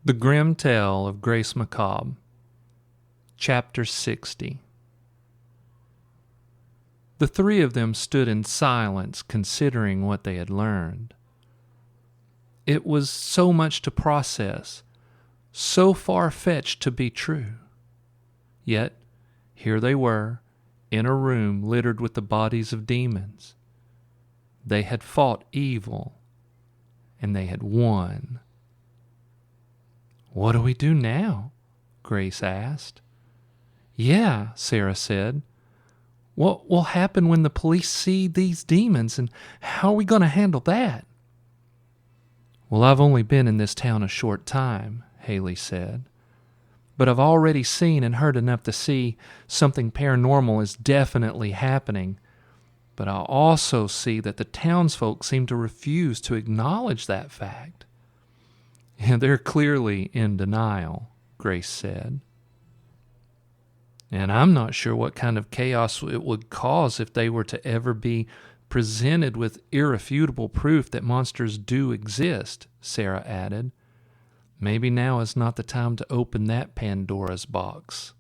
The Grim Tale of Grace Macabre, Chapter 60. The three of them stood in silence, considering what they had learned. It was so much to process, so far-fetched to be true. Yet, here they were, in a room littered with the bodies of demons. They had fought evil, and they had won. "What do we do now?" Grace asked. "Yeah," Sarah said. "What will happen when the police see these demons, and how are we going to handle that?" "Well, I've only been in this town a short time," Haley said. "But I've already seen and heard enough to see something paranormal is definitely happening. But I also see that the townsfolk seem to refuse to acknowledge that fact." "And they're clearly in denial," Grace said. "And I'm not sure what kind of chaos it would cause if they were to ever be presented with irrefutable proof that monsters do exist," Sarah added. "Maybe now is not the time to open that Pandora's box."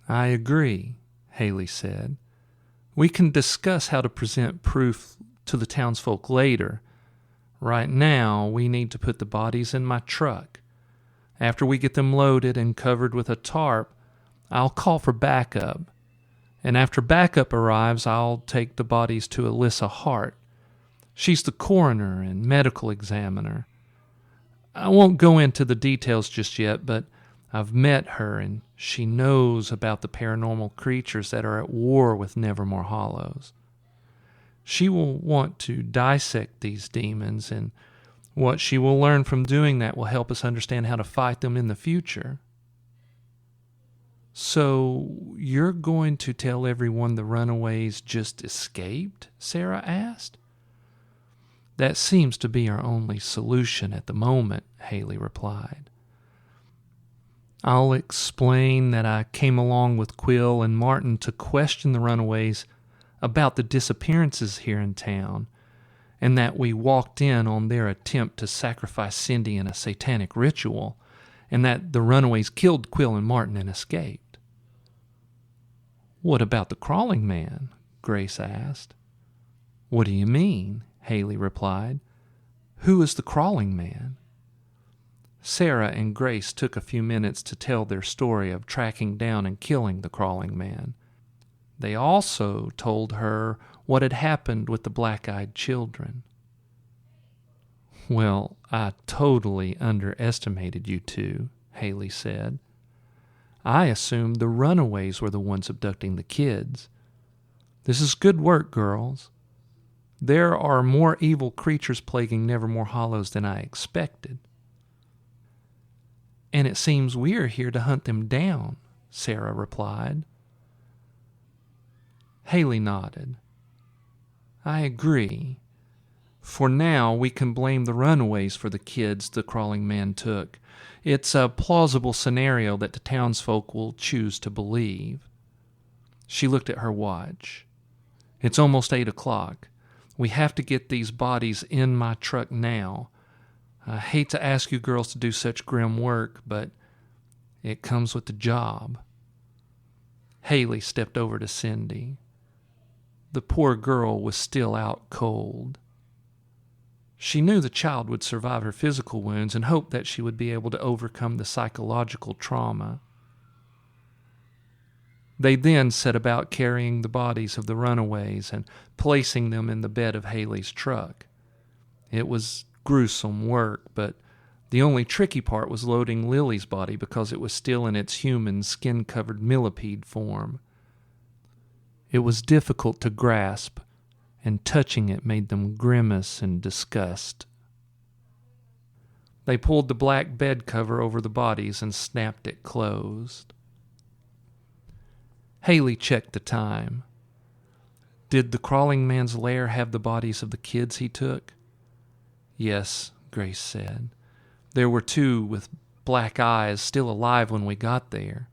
"I agree," Haley said. "We can discuss how to present proof to the townsfolk later. Right now, we need to put the bodies in my truck. After we get them loaded and covered with a tarp, I'll call for backup. And after backup arrives, I'll take the bodies to Alyssa Hart. She's the coroner and medical examiner. I won't go into the details just yet, but I've met her and she knows about the paranormal creatures that are at war with Nevermore Hollows. She will want to dissect these demons, and what she will learn from doing that will help us understand how to fight them in the future." "So you're going to tell everyone the Runaways just escaped?" Sarah asked. "That seems to be our only solution at the moment," Haley replied. "I'll explain that I came along with Quill and Martin to question the Runaways about the disappearances here in town, and that we walked in on their attempt to sacrifice Cindy in a satanic ritual, and that the Runaways killed Quill and Martin and escaped." "What about the crawling man?" Grace asked. "What do you mean?" Haley replied. "Who is the crawling man?" Sarah and Grace took a few minutes to tell their story of tracking down and killing the crawling man. They also told her what had happened with the black-eyed children. "Well, I totally underestimated you two," Haley said. "I assumed the Runaways were the ones abducting the kids. This is good work, girls. There are more evil creatures plaguing Nevermore Hollows than I expected." "And it seems we are here to hunt them down," Sarah replied. Haley nodded. "I agree. For now, we can blame the Runaways for the kids the crawling man took. It's a plausible scenario that the townsfolk will choose to believe." She looked at her watch. "It's almost 8 o'clock. We have to get these bodies in my truck now. I hate to ask you girls to do such grim work, but it comes with the job." Haley stepped over to Cindy. The poor girl was still out cold. She knew the child would survive her physical wounds and hoped that she would be able to overcome the psychological trauma. They then set about carrying the bodies of the Runaways and placing them in the bed of Haley's truck. It was gruesome work, but the only tricky part was loading Lily's body because it was still in its human, skin-covered millipede form. It was difficult to grasp, and touching it made them grimace in disgust. They pulled the black bed cover over the bodies and snapped it closed. Haley checked the time. "Did the crawling man's lair have the bodies of the kids he took?" "Yes," Grace said. "There were 2 with black eyes still alive when we got there.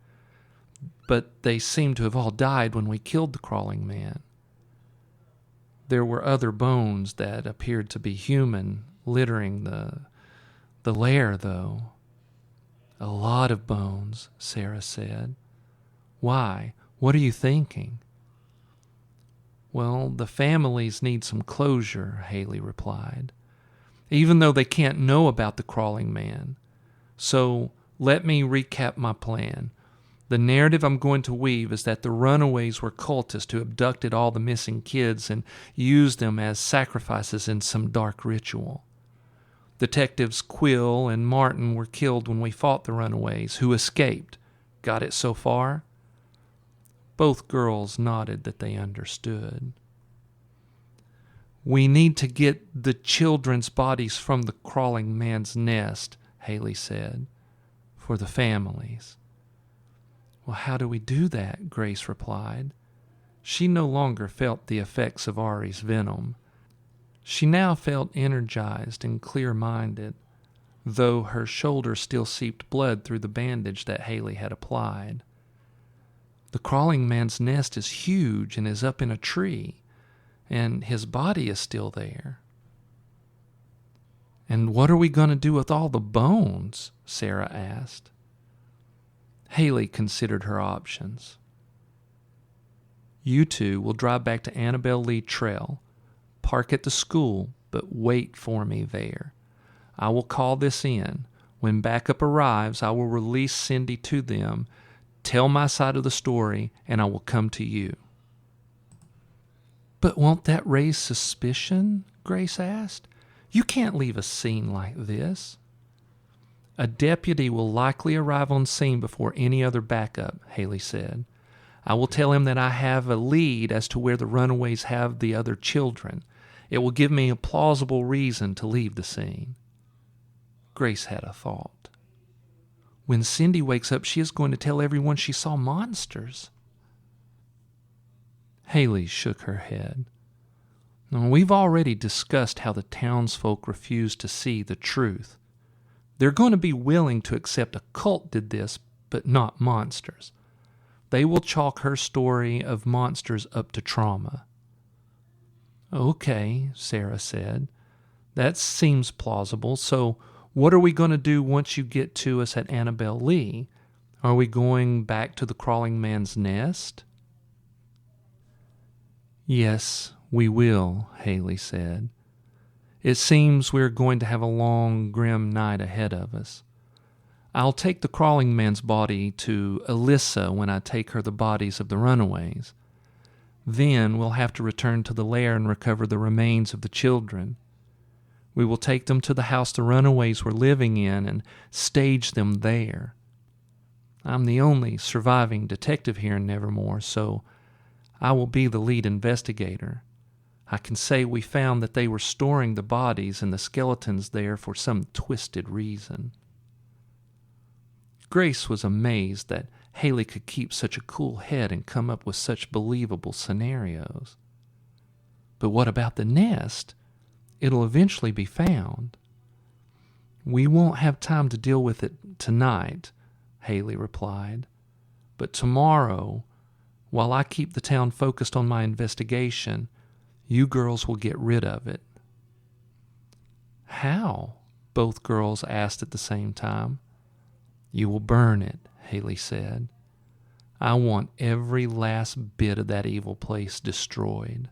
But they seem to have all died when we killed the crawling man." There were other bones that appeared to be human littering the lair, though. A lot of bones, Sarah said. Why? What are you thinking? Well, the families need some closure, Haley replied, even though they can't know about the crawling man. So let me recap my plan. The narrative I'm going to weave is that the Runaways were cultists who abducted all the missing kids and used them as sacrifices in some dark ritual. Detectives Quill and Martin were killed when we fought the Runaways, who escaped. Got it so far? Both girls nodded that they understood. We need to get the children's bodies from the crawling man's nest, Haley said, for the families. Well, how do we do that? Grace replied. She no longer felt the effects of Ari's venom. She now felt energized and clear-minded, though her shoulder still seeped blood through the bandage that Haley had applied. The crawling man's nest is huge and is up in a tree, and his body is still there. And what are we going to do with all the bones? Sarah asked. Haley considered her options. You two will drive back to Annabelle Lee Trail, park at the school, but wait for me there. I will call this in. When backup arrives, I will release Cindy to them, tell my side of the story, and I will come to you. But won't that raise suspicion? Grace asked. You can't leave a scene like this. A deputy will likely arrive on scene before any other backup, Haley said. I will tell him that I have a lead as to where the Runaways have the other children. It will give me a plausible reason to leave the scene. Grace had a thought. When Cindy wakes up, she is going to tell everyone she saw monsters. Haley shook her head. Now, we've already discussed how the townsfolk refuse to see the truth. They're going to be willing to accept a cult did this, but not monsters. They will chalk her story of monsters up to trauma. Okay, Sarah said. That seems plausible. So what are we going to do once you get to us at Annabelle Lee? Are we going back to the crawling man's nest? Yes, we will, Haley said. It seems we're going to have a long, grim night ahead of us. I'll take the crawling man's body to Alyssa when I take her the bodies of the Runaways. Then we'll have to return to the lair and recover the remains of the children. We will take them to the house the Runaways were living in and stage them there. I'm the only surviving detective here in Nevermore, so I will be the lead investigator. I can say we found that they were storing the bodies and the skeletons there for some twisted reason. Grace was amazed that Haley could keep such a cool head and come up with such believable scenarios. But what about the nest? It'll eventually be found. We won't have time to deal with it tonight, Haley replied. But tomorrow, while I keep the town focused on my investigation, you girls will get rid of it. How? Both girls asked at the same time. You will burn it, Haley said. I want every last bit of that evil place destroyed.